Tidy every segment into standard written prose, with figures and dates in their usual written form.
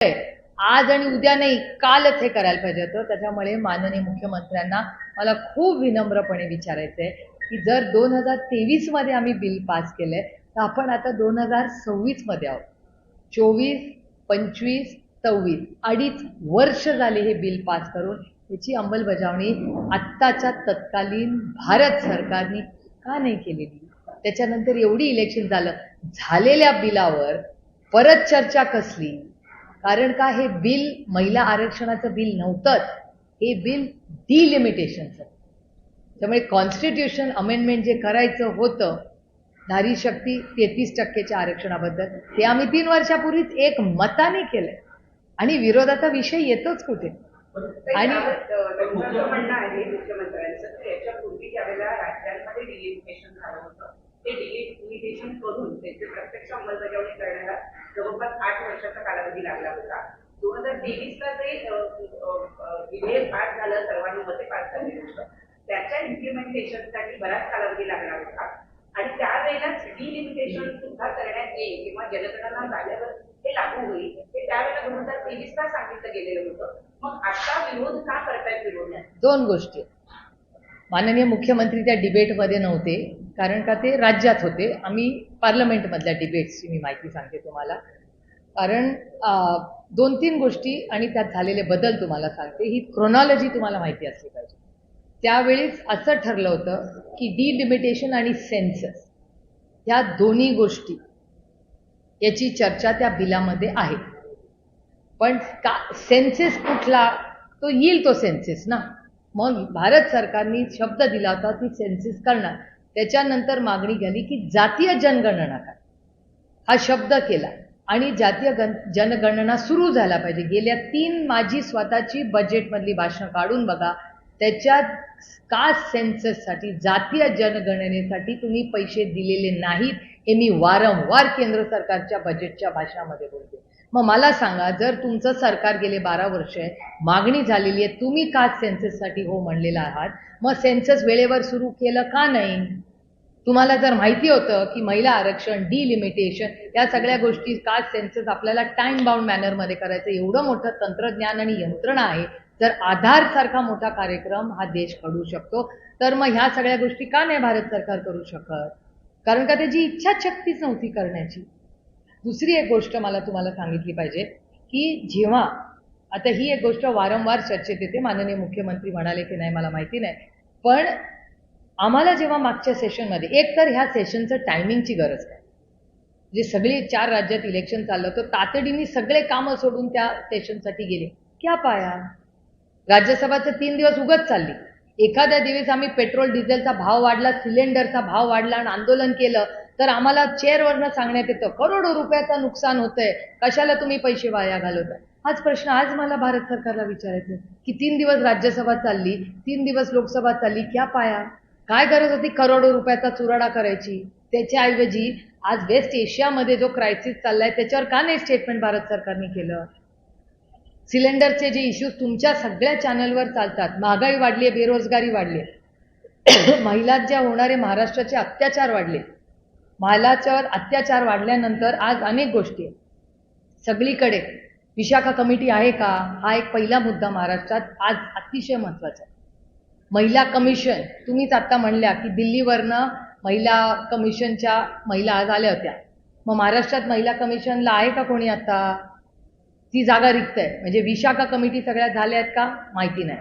आज आणि उद्या नाही, कालच हे करायला पाहिजे होतं. त्याच्यामुळे माननीय मुख्यमंत्र्यांना मला खूप विनम्रपणे विचारायचं आहे की जर 2023 मध्ये आम्ही बिल पास केलंय तर आपण आता 2026 मध्ये आहोत. 24, 25, 26 अडीच वर्ष झाले हे बिल पास करून. याची अंमलबजावणी आत्ताच्या तत्कालीन भारत सरकारने का नाही केलेली? त्याच्यानंतर एवढी इलेक्शन झालेल्या बिलावर परत चर्चा कसली? कारण का हे बिल महिला आरक्षणाचं बिल नव्हतंच, हे बिल डिलिमिटेशनचं. त्यामुळे कॉन्स्टिट्यूशन अमेंडमेंट जे करायचं होतं नारी शक्ती 33% आरक्षणाबद्दल, ते आम्ही 3 वर्षापूर्वीच एक मताने केलंय आणि विरोधाचा विषय येतोच कुठे. आणि म्हणणं आहे मुख्यमंत्र्यांचं याच्यापूर्वी ज्यावेळेला राज्यांमध्ये डिलिमिटेशन झालं होतं ते डिलिमिटेशन करून त्याची प्रत्यक्ष अंमलबजावणी करण्याला जवळपास 8 वर्षाचा कालावधी लागला होता. 2023ला जे विधेयक पास झालं, सर्वानुमते पास झालेलं होतं, त्याच्या इम्प्लिमेंटेशनसाठी बराच कालावधी लागला होता आणि त्यावेळेलाच डिलिमिटेशन सुद्धा करण्यात येईल किंवा जनगणना झाल्यावर हे लागू होईल हे त्यावेळेला 2023ला सांगितलं गेलेलं होतं. मग आता विरोध का करतायत? विरोध दोन गोष्टी. माननीय मुख्यमंत्री त्या डिबेटमध्ये नव्हते कारण का ते राज्यात होते. आम्ही पार्लमेंटमधल्या डिबेट्सची मी माहिती सांगते तुम्हाला. कारण 2-3 गोष्टी आणि त्यात झालेले बदल तुम्हाला सांगते. ही क्रोनॉलॉजी तुम्हाला माहिती असली पाहिजे. त्यावेळीच असं ठरलं होतं की डिलिमिटेशन आणि सेन्सस या दोन्ही गोष्टी याची चर्चा त्या बिलामध्ये आहे. पण का सेन्सेस कुठला? तो येईल तो सेन्सेस ना. मग भारत सरकारने शब्द दिला होता की सेन्सेस करणार. त्याच्यानंतर मागणी झाली की जातीय जनगणना करा, हा शब्द केला आणि जातीय जनगणना सुरू झाला पाहिजे. गेल्या 3 माझी स्वतःची बजेटमधली भाषणं काढून बघा, त्याच्यात कास्ट सेन्सससाठी जातीय जनगणनेसाठी तुम्ही पैसे दिलेले नाहीत हे मी वारंवार केंद्र सरकारच्या बजेटच्या भाषणामध्ये बोलते. मग मला सांगा, जर तुमचं सरकार गेले 12 वर्ष आहे, मागणी झालेली आहे, तुम्ही कास्ट सेन्सससाठी हो म्हणलेला आहात, मग सेन्सस वेळेवर सुरू केलं का नाही? तुम्हाला जर माहिती होतं की महिला आरक्षण, डिलिमिटेशन या सगळ्या गोष्टी, कास्ट सेन्सस आपल्याला टाइम बाउंड मॅनरमध्ये करायचं, एवढं मोठं तंत्रज्ञान आणि यंत्रणा आहे, जर आधार सारखा मोठा कार्यक्रम हा देश घडवू शकतो, तर मग ह्या सगळ्या गोष्टी का नाही भारत सरकार करू शकत? कारण का त्याची इच्छाशक्तीच नव्हती करण्याची. दुसरी एक गोष्ट मला तुम्हाला सांगितली पाहिजे की जेव्हा आता ही एक गोष्ट वारंवार चर्चेत येते, माननीय मुख्यमंत्री म्हणाले की नाही मला माहिती नाही, पण आम्हाला जेव्हा मागच्या सेशनमध्ये, एक तर ह्या सेशनचं टायमिंगची गरज आहे, जे सगळी 4 राज्यात इलेक्शन चाललं होतं, तातडीने सगळे कामं सोडून त्या सेशनसाठी गेले. क्या पाया? राज्यसभाचं 3 दिवस उगत चालली. एखाद्या दिवस आम्ही पेट्रोल डिझेलचा भाव वाढला, सिलेंडरचा भाव वाढला आणि आंदोलन केलं तर आम्हाला चेअरवरनं सांगण्यात येतं करोडो रुपयाचं नुकसान होतंय, कशाला तुम्ही पैसे वाया घालवताय? हाच प्रश्न आज मला भारत सरकारला विचारायचा की 3 दिवस राज्यसभा चालली, 3 दिवस लोकसभा चालली, क्या पाया? काय गरज होती करोडो रुपयाचा चुराडा करायची? त्याच्याऐवजी आज वेस्ट एशियामध्ये जो क्रायसिस चाललाय त्याच्यावर का नाही स्टेटमेंट भारत सरकारने केलं? सिलेंडरचे जे इश्यूज तुमच्या सगळ्या चॅनलवर चालतात, महागाई वाढली आहे, बेरोजगारी वाढली आहे, महिलांवर ज्या होणारे महाराष्ट्राचे अत्याचार वाढले, महिलांच्यावर अत्याचार वाढल्यानंतर आज अनेक गोष्टी आहेत. सगळीकडे विशाखा कमिटी आहे का? हा एक पहिला मुद्दा महाराष्ट्रात आज अतिशय महत्त्वाचा आहे. महिला कमिशन, तुम्हीच आता म्हणल्या की दिल्लीवरनं महिला कमिशनच्या महिला आज आल्या होत्या. मग महाराष्ट्रात महिला कमिशनला आहे का कोणी? आता ती जागा रिक्त आहे. म्हणजे विशाखा कमिटी सगळ्यात झाल्या आहेत का? माहिती नाही.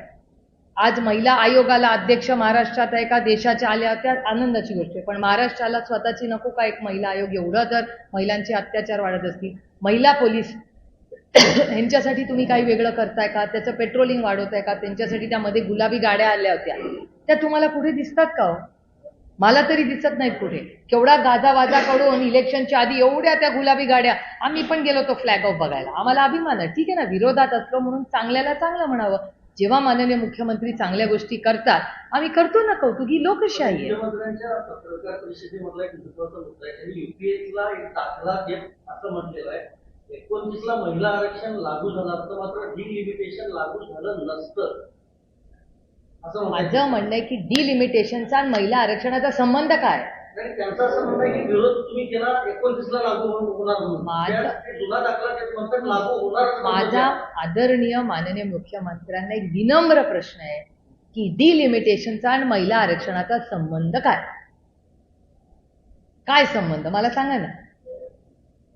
आज महिला आयोगाला अध्यक्ष महाराष्ट्रात आहे का? देशाच्या आल्या होत्या, आनंदाची गोष्ट आहे. पण महाराष्ट्राला स्वतःची नको का एक महिला आयोग? एवढं जर महिलांचे अत्याचार वाढत असतील, महिला पोलीस ह्यांच्यासाठी तुम्ही काही वेगळं करताय का? त्याचं पेट्रोलिंग वाढवताय का? त्यांच्यासाठी त्यामध्ये गुलाबी गाड्या आल्या होत्या, त्या तुम्हाला कुठे दिसतात का हो? मला तरी दिसत नाहीत कुठे. केवढा गाजावाजा करून इलेक्शनच्या आधी एवढ्या त्या गुलाबी गाड्या. आम्ही पण गेलो तो फ्लॅग ऑफ बघायला, आम्हाला अभिमान आहे. ठीक आहे ना, विरोधात असलो म्हणून चांगल्याला चांगलं म्हणावं. जेव्हा माननीय मुख्यमंत्री चांगल्या गोष्टी करतात आम्ही करतो ना कौतुक, ही लोकशाही आहे. मुख्यमंत्र्यांच्या पत्रकार परिषदेमधला एक महत्त्वाचा मुद्दा आहे, त्यांनी युपीएसला एक दाखला देत असं म्हटलेलं आहे 29ला महिला आरक्षण लागू झालं असतं, मात्र डिलिमिटेशन लागू झालं नसतं. माझं म्हणणं आहे की डिलिमिटेशनचा आणि महिला आरक्षणाचा संबंध काय? आणि त्यांचं असं म्हणणं आहे की विरोध तुम्ही केला 29ला लागू होणार म्हणून माझा- ते जुना दाखला ते म्हणतात लागू होणार माझा आदरणीय माननीय मुख्यमंत्र्यांना एक विनम्र प्रश्न आहे की डिलिमिटेशनचा आणि महिला आरक्षणाचा संबंध काय? काय संबंध मला सांगा ना.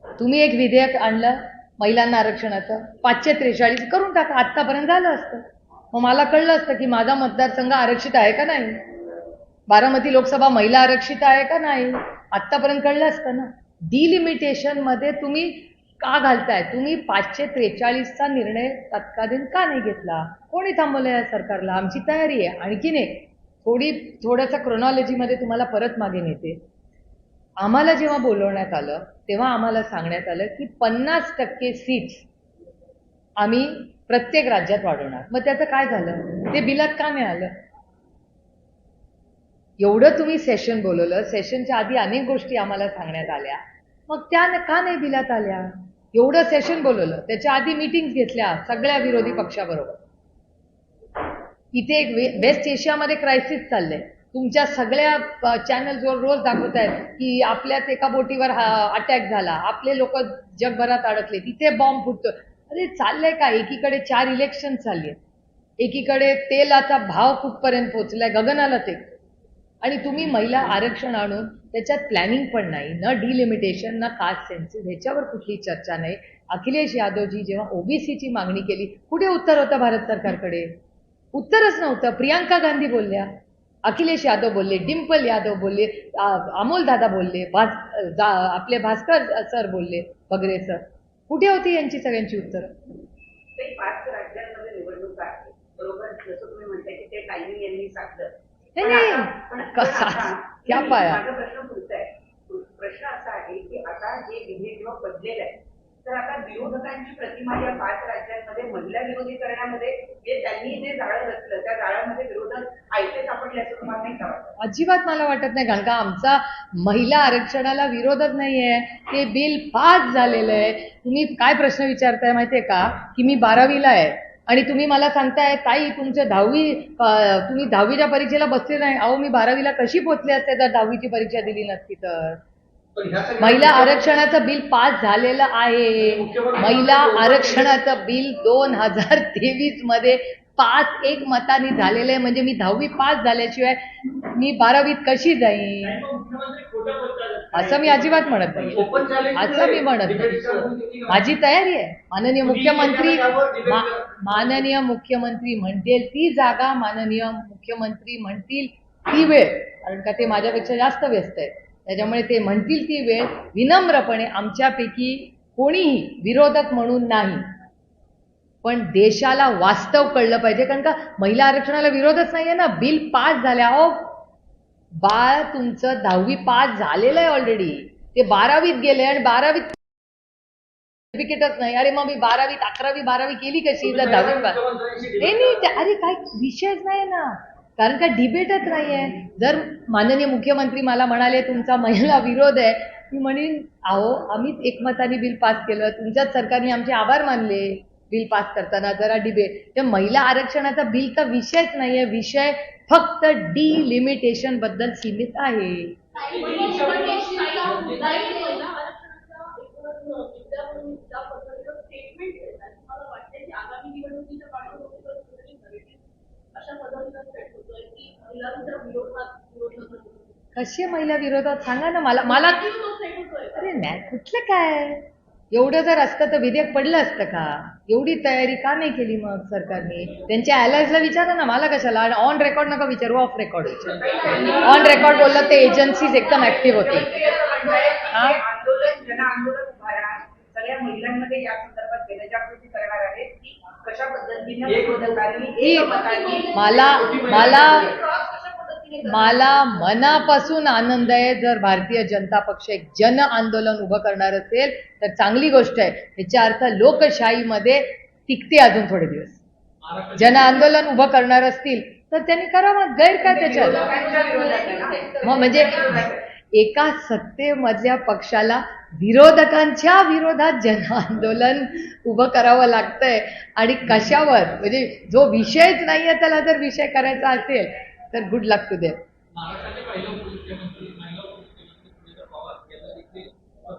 तुम्ही एक विधेयक आणलं महिलांना आरक्षणाचं 543 करून टाका, आत्तापर्यंत झालं असतं. मग मला कळलं असतं की माझा मतदारसंघ आरक्षित आहे का नाही, बारामती लोकसभा महिला आरक्षित आहे का नाही, आत्तापर्यंत कळलं असतं ना. डिलिमिटेशन मध्ये तुम्ही का घालताय? तुम्ही 543चा निर्णय तत्कालीन का नाही घेतला? कोणी थांबवलं या सरकारला? आमची तयारी आहे. आणखीन एक थोडंसं क्रोनॉलॉजीमध्ये तुम्हाला परत मागे नेते. आम्हाला जेव्हा बोलवण्यात आलं तेव्हा आम्हाला सांगण्यात आलं की 50% सीट्स आम्ही प्रत्येक राज्यात वाढवणार. मग त्याचं काय झालं? ते बिलात का नाही आलं? एवढं तुम्ही सेशन बोलवलं, सेशनच्या आधी अनेक गोष्टी आम्हाला सांगण्यात आल्या, मग त्या का नाही बिलात आल्या? एवढं सेशन बोलवलं, त्याच्या आधी मीटिंग्स घेतल्या सगळ्या विरोधी पक्षाबरोबर. इथे एक वेस्ट एशियामध्ये क्रायसिस चाललंय. तुमच्या सगळ्या चॅनल्सवर रोज दाखवत आहेत की आपल्याच एका बोटीवर अटॅक झाला, आपले लोक जगभरात अडकले, तिथे बॉम्ब फुटतो. अरे चाललंय का? एकीकडे 4 इलेक्शन चालली आहेत, एकीकडे तेलाचा भाव कुठपर्यंत पोहोचलाय गगनाला ते, आणि तुम्ही महिला आरक्षण आणून त्याच्यात प्लॅनिंग पण नाही, न डिलिमिटेशन ना कास्ट सेन्सिस, ह्याच्यावर कुठली चर्चा नाही. अखिलेश यादवजी जेव्हा ओबीसीची मागणी केली, कुठे उत्तर होतं भारत सरकारकडे? उत्तरच नव्हतं. प्रियांका गांधी बोलल्या, अखिलेश यादव बोलले, डिम्पल यादव बोलले, अमोल दादा बोलले, आपले भास्कर सर बोलले, बगरे सर. कुठे होती यांची सगळ्यांची उत्तर? ते 5 राज्यांमध्ये निवडणूक आहे, बरोबर. जसं तुम्ही म्हणताय की ते टायमिंग यांनी साधलं. क्या पाया? माझा प्रश्न पुढचा आहे. प्रश्न असा आहे की आता हे विधेयक जेव्हा बदलेलं आहे, तर आता विरोधकांची प्रतिमा या 5 राज्यांमध्ये महिला विरोधी करण्यामध्ये जे त्यांनी जे जाळं रचलं, त्या जाळ्यामध्ये विरोधक आयते सापडले असं तुम्हाला नाही का वाटत? अजिबात मला वाटत नाही, कारण का आमचा महिला आरक्षणाला विरोधच नाहीये. ते बिल पास झालेलं आहे. तुम्ही काय प्रश्न विचारताय माहितीये का? की मी 12वीला आहे आणि तुम्ही मला सांगताय ताई तुमचं 10वी, तुम्ही 10वीच्या परीक्षेला बसले नाही. अहो मी 12वीला कशी पोहोचले असते जर 10वीची परीक्षा दिली नसती तर? महिला आरक्षणाचं बिल पास झालेलं आहे. महिला आरक्षणाचं बिल 2023 मध्ये 5-1 मतांनी झालेलं आहे. म्हणजे मी 10वी पास झाल्याशिवाय मी 12वीत कशी जाईन? असं मी अजिबात म्हणत नाही, असं मी म्हणत नाही. माझी तयारी आहे. माननीय मुख्यमंत्री म्हणतील ती जागा, माननीय मुख्यमंत्री म्हणतील ती वेळ, कारण का ते माझ्यापेक्षा जास्त व्यस्त आहेत. त्याच्यामुळे ते म्हणतील ती वेळ विनम्रपणे, आमच्यापैकी कोणीही विरोधक म्हणून नाही, पण देशाला वास्तव कळलं पाहिजे. कारण का महिला आरक्षणाला विरोधच नाहीये ना. बिल पास झाल्या. अहो बाळ तुमचं 10वी पास झालेलं आहे ऑलरेडी, ते 12वीत गेले आणि 12वीत सर्टिफिकेटच नाही. अरे मग मी 12वीत 11वी 12वी केली कशी जर 10वी पास? नाही, अरे काय विषयच नाही ना, कारण का डिबेटच नाहीये. जर माननीय मुख्यमंत्री मला म्हणाले तुमचा महिला विरोध आहे, मी म्हणेन अहो आम्हीच एकमताने बिल पास केलं, तुमच्याच सरकारने आमचे आभार मानले बिल पास करताना. जरा डिबेट. त्या महिला आरक्षणाचा बिलचा विषयच नाहीये. विषय फक्त डिलिमिटेशन बद्दल सीमित आहे. कशी महिला विरोधात सांगा ना मला. अरे नाही, कुठलं काय? एवढं जर असतं तर विधेयक पडलं असतं का? एवढी तयारी का नाही केली मग सरकारने? त्यांच्या अलायन्सला विचारा ना, मला कशाला? ऑन रेकॉर्ड नका विचारू, ऑफ रेकॉर्ड विचार. ऑन रेकॉर्ड बोललं ते एजन्सीज एकदम ऍक्टिव्ह होते. आंदोलन, जनआंदोलन उभारा, सगळ्या महिलांमध्ये या संदर्भात जनजागृती करणार आहे की कशा पद्धतीने मला मनापासून आनंद आहे. जर भारतीय जनता पक्ष एक जन आंदोलन उभं करणार असेल तर चांगली गोष्ट आहे. ह्याचा अर्थ लोकशाहीमध्ये टिकते अजून थोडे दिवस. जन आंदोलन उभं करणार असतील तर त्यांनी करावं, गैर काय त्याच्यात? मग म्हणजे एका सत्तेमधल्या पक्षाला विरोधकांच्या विरोधात जन आंदोलन उभं करावं लागतंय, आणि कशावर? म्हणजे जो विषयच नाहीये त्याला जर विषय करायचा असेल तर गुड लक टू देम. महाराष्ट्राचे पहिलं मुख्यमंत्री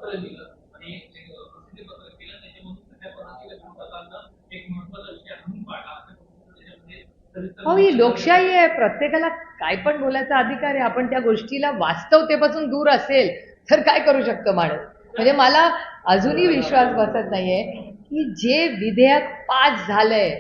पत्र दिलं आणि एक प्रसिद्धी पत्र केलं, त्याच्यामधून सगळ्या पदाधिकारी विरोधकांना एक महत्वाचा विषय आणून पाडला. त्याच्यामध्ये सविस्तर हो, ही लोकशाही आहे. प्रत्येकाला काय पण बोलायचा अधिकार आहे. आपण त्या गोष्टीला वास्तवतेपासून दूर असेल तर काय करू शकतो माणूस. म्हणजे मला अजूनही विश्वास बसत नाहीये की जे विधेयक पास झालंय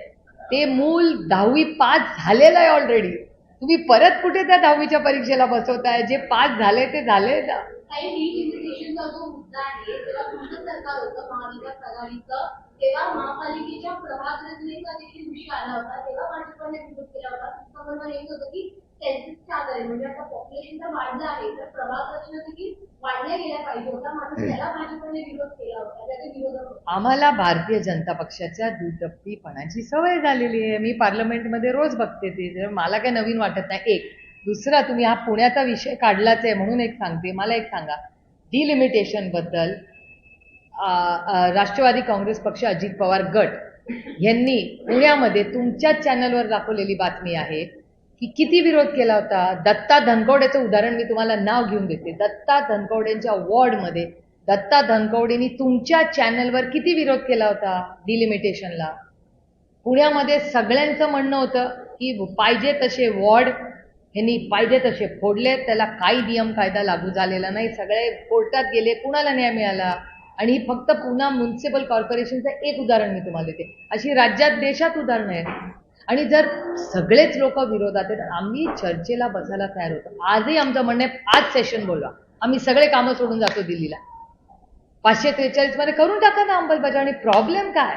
ते मूल 10वी पास झालेलं आहे ऑलरेडी. तुम्ही परत कुठे त्या 10वीच्या परीक्षेला बसवताय. जे पास झाले ते झाले ना. काही डिलिमिटेशनचा जो मुद्दा आहे तेव्हा तुमचं सरकार होतं महाविकास आघाडीचं, तेव्हा महापालिकेच्या प्रभाग रचनेचा देखील विषय आला होता. तेव्हा भाजपने विरोध केला होता. तुमचं म्हणणं हेच होतं की सेन्ससच्या आधारे म्हणजे आता पॉप्युलेशन तर वाढलं आहे तर प्रभाग रचना देखील वाढल्या गेल्या पाहिजे होता, मात्र त्याला भाजपने विरोध केला होता. त्याचे विरोधक होते. आम्हाला भारतीय जनता पक्षाच्या दुटप्पीपणाची सवय झालेली आहे. मी पार्लमेंटमध्ये रोज बघते ते. तर मला काही नवीन वाटत नाही. एक दुसरा, तुम्ही हा पुण्याचा विषय काढलाच आहे म्हणून एक सांगते. मला एक सांगा, डिलिमिटेशन बद्दल राष्ट्रवादी काँग्रेस पक्ष अजित पवार गट यांनी पुण्यामध्ये तुमच्याच चॅनलवर दाखवलेली बातमी आहे की किती विरोध केला होता. दत्ता धनकवडेचं उदाहरण मी तुम्हाला नाव घेऊन देते. दत्ता धनकवडेंच्या वॉर्डमध्ये दत्ता धनकवडेंनी तुमच्या चॅनलवर किती विरोध केला होता डिलिमिटेशनला. पुण्यामध्ये सगळ्यांचं म्हणणं होतं की पाहिजे तसे वॉर्ड ह्यांनी पाहिजे तसे फोडले, त्याला काही नियम कायदा लागू झालेला नाही. सगळे कोर्टात गेले, कुणाला न्याय मिळाला. आणि ही फक्त पुणे म्युनिसिपल कॉर्पोरेशनचं एक उदाहरण मी तुम्हाला देते. अशी राज्यात देशात उदाहरणं आहेत. आणि जर सगळेच लोक विरोधात आहेत, आम्ही चर्चेला बसायला तयार होतो. आजही आमचं म्हणणं आहे, आज सेशन बोलवा, आम्ही सगळे कामं सोडून जातो दिल्लीला. 543 मध्ये करून टाका ना अंमलबजावणी. प्रॉब्लेम काय.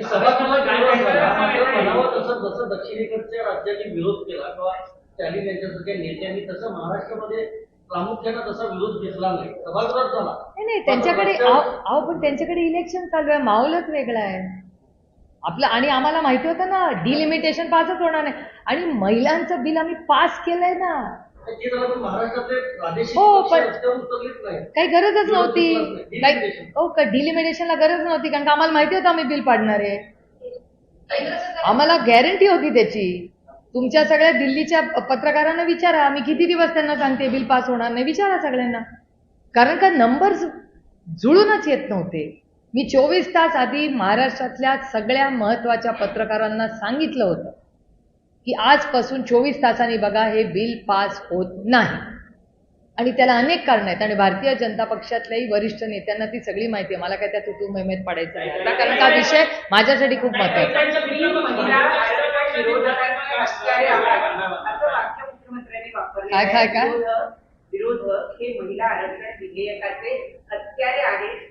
सभागृहात विरोध झाला. मात्र म्हणावं तसं जसं दक्षिणेकडच्या राज्यांनी विरोध केला किंवा स्टॅलिन यांच्यासारख्या नेत्यांनी, तसं महाराष्ट्रामध्ये प्रामुख्यानं तसा विरोध घेतला नाही. सभागृहात झाला. नाही त्यांच्याकडे अहो पण त्यांच्याकडे इलेक्शन चालू आहे. माहोलच वेगळा आहे आपलं. आणि आम्हाला माहिती होतं ना डिलिमिटेशन पासच होणार नाही. आणि महिलांचं बिल आम्ही पास केलंय ना. ते झालं, पण महाराष्ट्रातले प्रादेशिक हो, पक्ष पण रस्त्यावर उतरलेच नाही. काही गरजच नव्हती. Delimitation. काही डिलिमिटेशनला गरज नव्हती, कारण का आम्हाला माहिती होतं आम्ही बिल पाडणार आहे. आम्हाला गॅरंटी होती त्याची. तुमच्या सगळ्या दिल्लीच्या पत्रकारांना विचारा, मी किती दिवस त्यांना सांगते बिल पास होणार नाही. विचारा सगळ्यांना. कारण का नंबर्स जुळूनच येत नव्हते. मी 24 तास आधी महाराष्ट्रातल्या सगळ्या महत्वाच्या पत्रकारांना सांगितलं होतं की आजपासून 24 तासांनी बघा हे बिल पास होत नाही. आणि त्याला अनेक कारण आहेत. आणि भारतीय जनता पक्षातल्याही वरिष्ठ नेत्यांना ती सगळी माहिती आहे. मला काय त्या तुतू मेहमेत पडायचं नाही आता, कारण का विषय माझ्यासाठी खूप महत्वाचा आहे. काय काय काय विरोधक हे महिला आरक्षण विधेयकाचे हत्यारे आहेत.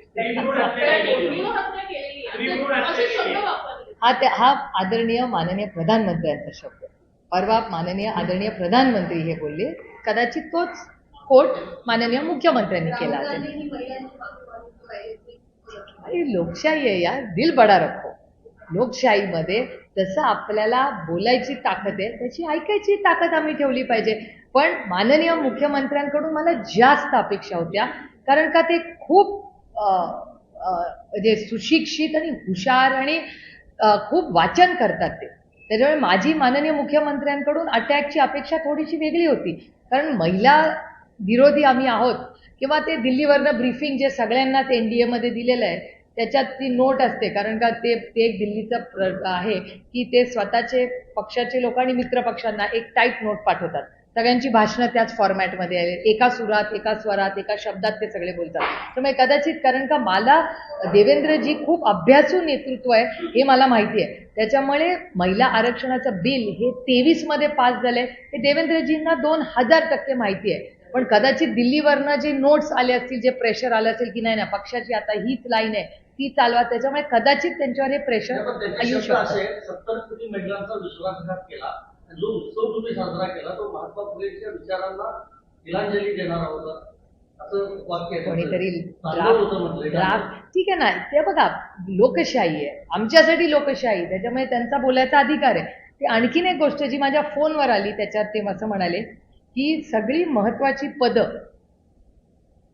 हा आदरणीय माननीय प्रधानमंत्र्यांचा शब्द. परवा माननीय आदरणीय प्रधानमंत्री हे बोलले. कदाचित तोच कोट माननीय मुख्यमंत्र्यांनी केला असेल. अरे लोकशाही आहे यार, दिल बडा रखो. लोकशाहीमध्ये जसं आपल्याला बोलायची ताकद आहे तशी ऐकायची ताकद आम्ही ठेवली पाहिजे. पण माननीय मुख्यमंत्र्यांकडून मला जास्त अपेक्षा होत्या, कारण का ते खूप म्हणजे सुशिक्षित आणि हुशार आणि खूप वाचन करतात ते. त्याच्यामुळे माझी माननीय मुख्यमंत्र्यांकडून अटॅकची अपेक्षा थोडीशी वेगळी होती. कारण महिला विरोधी आम्ही आहोत, किंवा ते दिल्लीवरनं ब्रीफिंग जे सगळ्यांनाच NDA मध्ये दिलेलं आहे त्याच्यात ती नोट असते. कारण का ते एक दिल्लीचं आहे की ते स्वतःचे पक्षाचे लोक आणि मित्र पक्षांना एक टाईप नोट पाठवतात. सगळ्यांची भाषणं त्याच फॉर्मॅटमध्ये आहे. एका सुरात, एका स्वरात, एका शब्दात ते सगळे बोलतात. त्यामुळे कदाचित, कारण का मला देवेंद्रजी खूप अभ्यासू नेतृत्व आहे हे मला माहिती आहे. त्याच्यामुळे महिला आरक्षणाचं बिल हे 23 मध्ये पास झालंय हे देवेंद्रजींना 2000% माहिती आहे. पण कदाचित दिल्लीवरनं जे नोट्स आले असतील, जे प्रेशर आलं असेल की नाही ना पक्षाची आता हीच लाईन आहे ती चालवा, त्याच्यामुळे कदाचित त्यांच्यावर हे प्रेशर येऊ शकतं. 70 कोटी महिलांचा विश्वासघात केला. जो उत्सव तुम्ही साजरा केला तो महात्मा फुलेंच्या विचारांना तिलांजली देणारा होता, असं वाक्य कोणीतरी होतं. ड्राफ्ट ठीक आहे ना. ते बघा, लोकशाही आहे, आमच्यासाठी लोकशाही, त्याच्यामुळे त्यांचा बोलायचा अधिकार आहे. ते आणखीन एक गोष्ट जी माझ्या फोनवर आली, त्याच्यात ते असं म्हणाले की सगळी महत्वाची पदं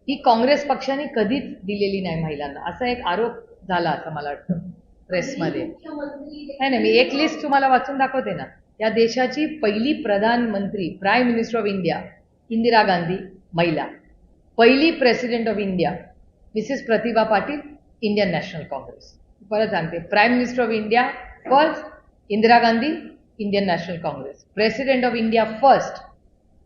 ही काँग्रेस पक्षाने कधीच दिलेली नाही महिलांना, असा एक आरोप झाला असं मला वाटतं प्रेसमध्ये. नाही नाही, मी एक लिस्ट तुम्हाला वाचून दाखवते ना. या देशाची पहिली प्रधानमंत्री, prime minister of India, Indira Gandhi महिला. पहिली president of India Mrs Pratibha Patil, Indian National Congress. परत सांगते, prime minister of India first Indira Gandhi, Indian National Congress. President of India first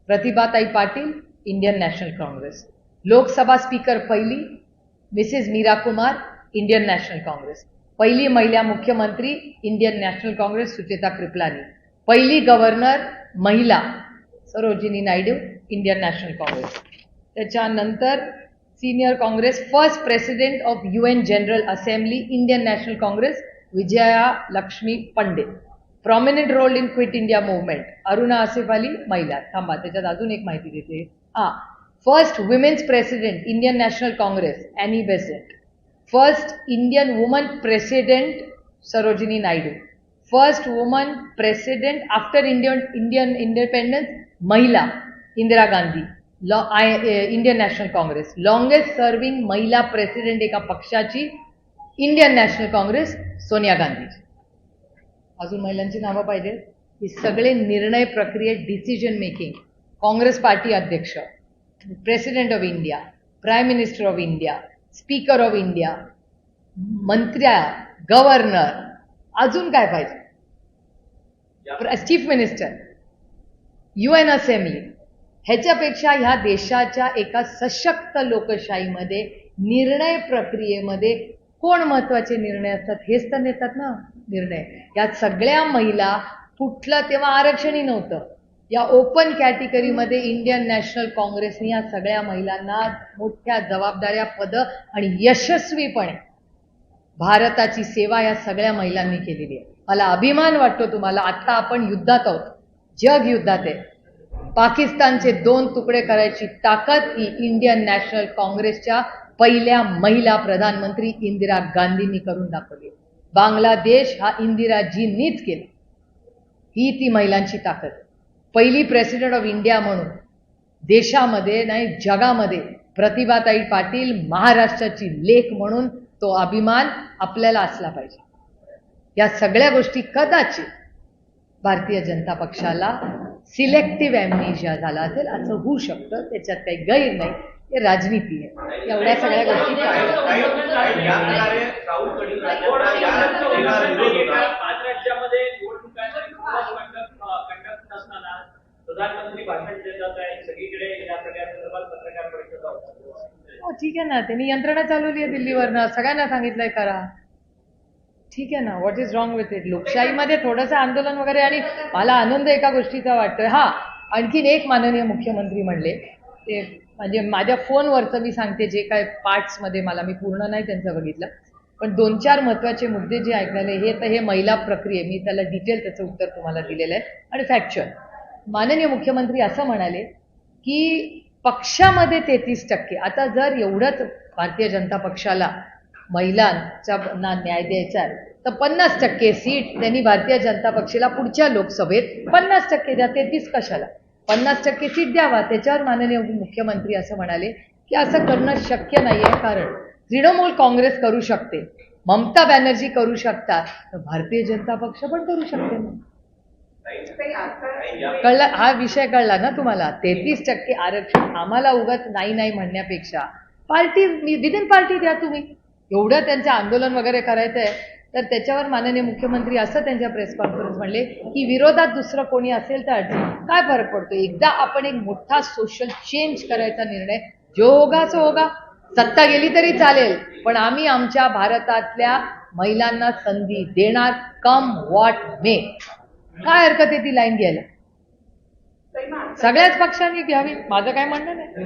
प्रतिभाताई Patil, Indian National Congress. Lok Sabha speaker पहिली Mrs Meera Kumar, Indian National Congress. पहिली महिला मुख्यमंत्री, Indian National Congress, Sucheta Kripalani. पहिली गव्हर्नर महिला Sarojini Naidu, Indian National Congress. त्याच्यानंतर senior Congress first president of UN general assembly, Indian National Congress, Vijaya Lakshmi Pandit. Prominent role in quit India movement, Aruna Asaf Ali, महिला. थांबा, त्याच्यात अजून एक माहिती देते. First women's president, Indian National Congress, Annie Besant. First Indian woman president, Sarojini Naidu. First woman president after Indian independence, महिला, Indira Gandhi, Indian National Congress. Longest serving महिला president एका पक्षाची, Indian National Congress, Sonia Gandhi. अजून महिलांची नावं पाहिजे. ही सगळे निर्णय प्रक्रियेत डिसिजन मेकिंग, काँग्रेस पार्टी अध्यक्ष, president of India, prime minister of India, speaker of India, मंत्र्या, गव्हर्नर, अजून काय पाहिजे, चीफ मिनिस्टर, UN असेंब्ली. ह्याच्यापेक्षा ह्या देशाच्या एका सशक्त लोकशाहीमध्ये निर्णय प्रक्रियेमध्ये कोण महत्वाचे निर्णय असतात, हेच तर नेतात ना निर्णय. यात सगळ्या महिला, कुठलं तेव्हा आरक्षणही नव्हतं, या ओपन कॅटेगरीमध्ये इंडियन नॅशनल काँग्रेसने या सगळ्या महिलांना मोठ्या जबाबदाऱ्या, पदं आणि यशस्वीपणे भारताची सेवा या सगळ्या महिलांनी केलेली आहे. मला अभिमान वाटतो तुम्हाला. आत्ता आपण युद्धात आहोत, जग युद्धात आहे. पाकिस्तानचे 2 तुकडे करायची ताकद ही इंडियन नॅशनल काँग्रेसच्या पहिल्या महिला प्रधानमंत्री इंदिरा गांधींनी करून दाखवली. बांगलादेश हा इंदिराजींनीच केला. ही ती महिलांची ताकद आहे. पहिली प्रेसिडेंट ऑफ इंडिया म्हणून देशामध्ये नाही जगामध्ये प्रतिभाताई पाटील महाराष्ट्राची लेक म्हणून तो अभिमान आपल्याला असला पाहिजे. या सगळ्या गोष्टी कदाचित भारतीय जनता पक्षाला सिलेक्टिव्ह ॲम्नेशिया झाला असेल, असं होऊ शकतं. त्याच्यात काही गैर नाही, हे राजनीती आहे. एवढ्या सगळ्या गोष्टी प्रधानमंत्री भाषण देतात आहे सगळीकडे, या सगळ्या संदर्भात पत्रकार परिषद होतात. ठीक आहे ना, त्यांनी यंत्रणा चालवली आहे दिल्लीवरनं, सगळ्यांना सांगितलंय करा. ठीक आहे ना, what is wrong with it. लोकशाहीमध्ये थोडंसं आंदोलन वगैरे. आणि मला आनंद एका गोष्टीचा वाटतोय. आणखीन एक माननीय मुख्यमंत्री म्हणले, ते म्हणजे माझ्या फोनवरचं मी सांगते, जे काय पार्ट्समध्ये मला, मी पूर्ण नाही त्यांचं बघितलं, पण 2-4 महत्त्वाचे मुद्दे जे ऐकलेले, हे तर हे महिला प्रक्रिये, मी त्याला डिटेल त्याचं उत्तर तुम्हाला दिलेलं आहे आणि फॅक्च्युअल. माननीय मुख्यमंत्री असं म्हणाले की पक्षामध्ये 33%, आता जर एवढंच भारतीय जनता पक्षाला महिलांचा न्याय द्यायचा आहे तर 50% सीट त्यांनी भारतीय जनता पक्षाला पुढच्या लोकसभेत 50% द्या, 33 कशाला, 50% सीट द्यावा. त्याच्यावर माननीय मुख्यमंत्री असं म्हणाले की असं करणं शक्य नाही आहे, कारण तृणमूल काँग्रेस करू शकते, ममता बॅनर्जी करू शकतात, तर भारतीय जनता पक्ष पण करू शकते ना. कळला हा विषय, कळला ना तुम्हाला. 33% आरक्षण आम्हाला उगाच नाही म्हणण्यापेक्षा पार्टी, विदिन पार्टी द्या तुम्ही. एवढं त्यांचं आंदोलन वगैरे करायचं आहे, तर त्याच्यावर माननीय मुख्यमंत्री असं त्यांच्या प्रेस कॉन्फरन्स म्हणले की विरोधात दुसरं कोणी असेल तर काय फरक पडतो, एकदा आपण एक मोठा सोशल चेंज करायचा निर्णय, जो होगा सो होगा, सत्ता गेली तरी चालेल, पण आम्ही आमच्या भारतातल्या महिलांना संधी देणार, कम व्हॉट मे. काय हरकत आहे ती लाईन घ्यायला, सगळ्याच पक्षांनी घ्यावी, माझं काय म्हणणं नाही.